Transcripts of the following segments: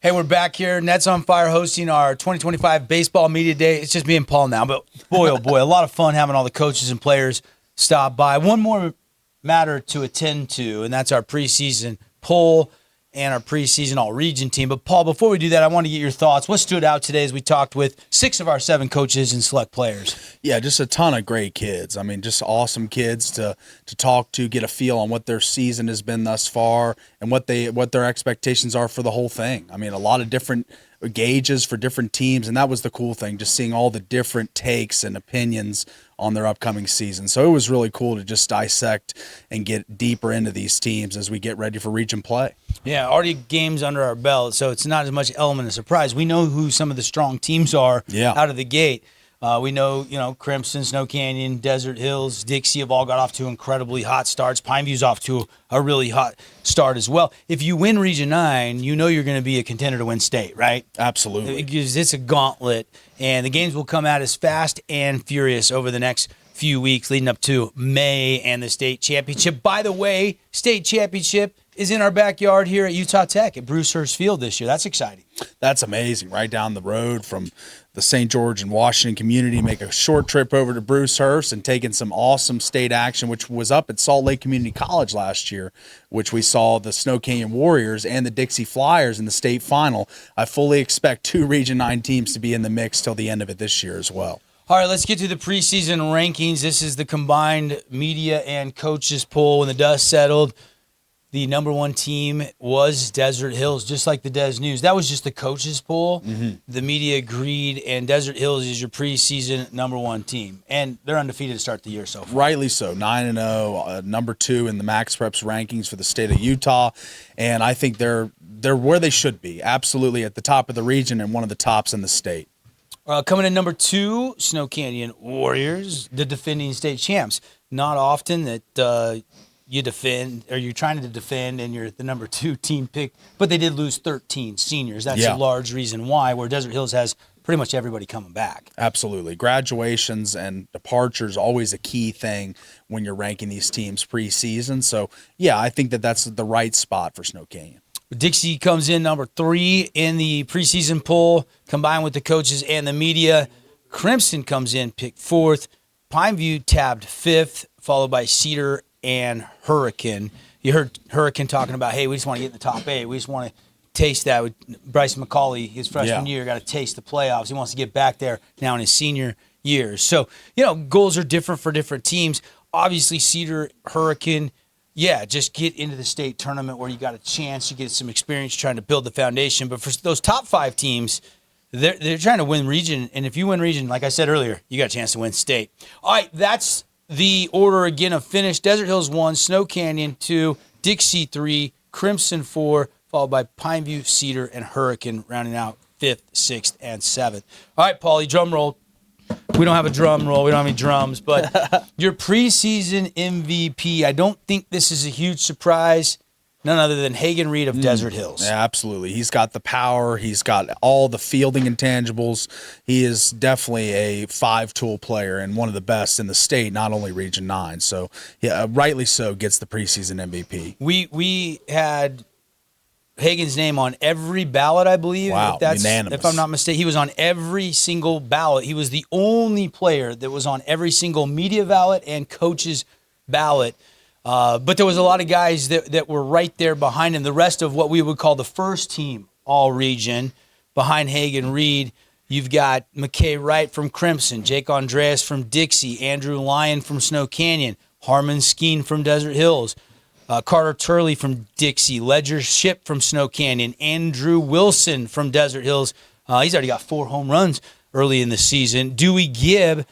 Hey, we're back here. Nets on Fire hosting our 2025 Baseball Media Day. It's just me and Paul now, but boy, oh boy, a lot of fun having all the coaches and players stop by. One more matter to attend to, and that's our preseason poll and our preseason all-region team. But, Paul, before we do that, I want to get your thoughts. What stood out today as we talked with 6 of our 7 coaches and select players? Yeah, just a ton of great kids. I mean, just awesome kids to talk to, get a feel on what their season has been thus far and what their expectations are for the whole thing. I mean, a lot of different gauges for different teams, and that was the cool thing, just seeing all the different takes and opinions on their upcoming season. So it was really cool to just dissect and get deeper into these teams as we get ready for region play. Yeah, already games under our belt, so it's not as much element of surprise. We know who some of the strong teams are out of the gate. We know, Crimson, Snow Canyon, Desert Hills, Dixie have all got off to incredibly hot starts. Pineview's off to a really hot start as well. If you win Region 9, you know you're going to be a contender to win state, right? Absolutely. Because it's a gauntlet, and the games will come out as fast and furious over the next few weeks leading up to May and the state championship. By the way, state championship is in our backyard here at Utah Tech at Bruce Hurst Field this year. That's exciting. That's amazing. Right down the road from the St. George and Washington community, make a short trip over to Bruce Hurst and taking some awesome state action, which was up at Salt Lake Community College last year, which we saw the Snow Canyon Warriors and the Dixie Flyers in the state final. I fully expect 2 Region 9 teams to be in the mix till the end of it this year as well. All right, let's get to the preseason rankings. This is the combined media and coaches poll. When the dust settled, the number 1 team was Desert Hills, just like the Des News. That was just the coaches poll. Mm-hmm. The media agreed, and Desert Hills is your preseason number 1 team. And they're undefeated to start the year so far. Rightly so, 9-0, number 2 in the Max Preps rankings for the state of Utah. And I think they're where they should be, absolutely at the top of the region and one of the tops in the state. Coming in number 2, Snow Canyon Warriors, the defending state champs. Not often that you defend, or you're trying to defend, and you're the number 2 team pick, but they did lose 13 seniors. That's a large reason why, where Desert Hills has pretty much everybody coming back. Absolutely. Graduations and departures always a key thing when you're ranking these teams preseason. So, yeah, I think that's the right spot for Snow Canyon. Dixie comes in number 3 in the preseason poll, combined with the coaches and the media. Crimson comes in picked 4th. Pineview tabbed 5th, followed by Cedar and Hurricane. You heard Hurricane talking about, hey, we just want to get in the top 8. We just want to taste that. With Bryce McCauley, his freshman year, got to taste the playoffs. He wants to get back there now in his senior year. So, goals are different for different teams. Obviously, Cedar, Hurricane, just get into the state tournament where you got a chance. You get some experience trying to build the foundation. But for those top 5 teams, they're trying to win region. And if you win region, like I said earlier, you got a chance to win state. All right, that's the order again of finish. Desert Hills 1, Snow Canyon 2, Dixie 3, Crimson 4, followed by Pineview, Cedar, and Hurricane, rounding out 5th, 6th, and 7th. All right, Paulie, drum roll. We don't have a drum roll. We don't have any drums. But your preseason MVP, I don't think this is a huge surprise. None other than Hagen Reed of Desert Hills. Yeah, absolutely. He's got the power. He's got all the fielding intangibles. He is definitely a 5-tool player and one of the best in the state, not only Region 9. So, rightly so, gets the preseason MVP. We had Hagen's name on every ballot, I believe. Wow, unanimous. If I'm not mistaken, he was on every single ballot. He was the only player that was on every single media ballot and coach's ballot. But there was a lot of guys that were right there behind him. The rest of what we would call the first team all-region behind Hagen Reed. You've got McKay Wright from Crimson, Jake Andreas from Dixie, Andrew Lyon from Snow Canyon, Harmon Skeen from Desert Hills, Carter Turley from Dixie, Ledger Ship from Snow Canyon, Andrew Wilson from Desert Hills. He's already got 4 home runs early in the season. Dewey Gibb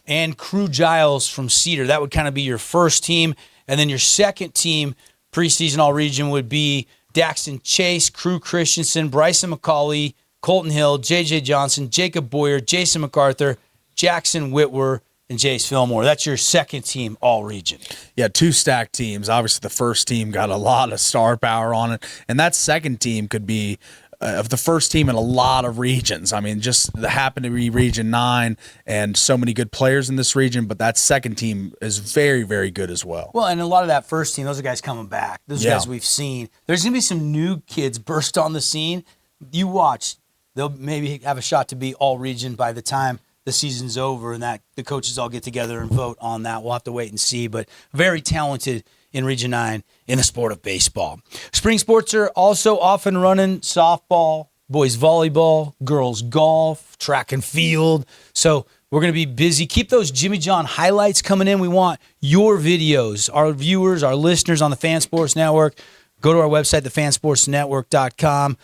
and Crew Giles from Cedar. That would kind of be your first team. And then your second team, preseason all-region, would be Daxton Chase, Crew Christensen, Bryson McCauley, Colton Hill, J.J. Johnson, Jacob Boyer, Jason MacArthur, Jackson Whitwer, and Jace Fillmore. That's your second team all-region. Yeah, 2 stacked teams. Obviously, the first team got a lot of star power on it, and that second team could be of the first team in a lot of regions. I mean, just happened to be Region 9 and so many good players in this region, but that second team is very, very good as well. Well, and a lot of that first team, those are guys coming back. Those guys we've seen. There's going to be some new kids burst on the scene you watch, they'll maybe have a shot to be all region by the time the season's over and that the coaches all get together and vote on that. We'll have to wait and see, but very talented in Region 9 in the sport of baseball. Spring sports are also often running softball, boys volleyball, girls golf, track and field. So we're going to be busy. Keep those Jimmy John highlights coming in. We want your videos, our viewers, our listeners on the Fan Sports Network. Go to our website, thefansportsnetwork.com.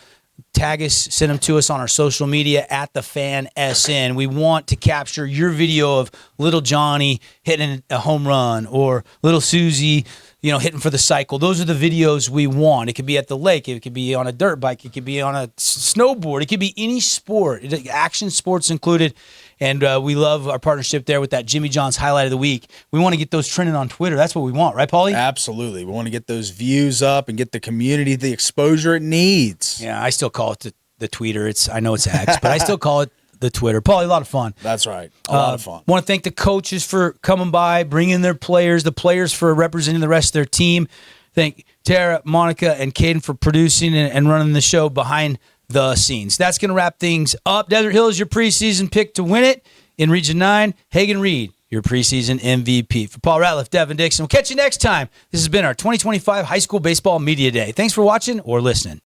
Tag us, send them to us on our social media at the Fan SN. We want to capture your video of little Johnny hitting a home run or little Susie, hitting for the cycle. Those are the videos we want. It could be at the lake. It could be on a dirt bike. It could be on a snowboard. It could be any sport, action sports included. And we love our partnership there with that Jimmy John's highlight of the week. We want to get those trending on Twitter. That's what we want, right, Paulie? Absolutely. We want to get those views up and get the community the exposure it needs. Yeah, I still call it the tweeter. I know it's X, but I still call it the Twitter. Paulie, a lot of fun. That's right. A lot of fun. Want to thank the coaches for coming by, bringing their players, the players for representing the rest of their team. Thank Tara, Monica, and Caden for producing and running the show behind the scenes. That's going to wrap things up. Desert Hill is your preseason pick to win it. In Region 9, Hagen Reed, your preseason MVP. For Paul Ratliff, Devin Dixon, we'll catch you next time. This has been our 2025 High School Baseball Media Day. Thanks for watching or listening.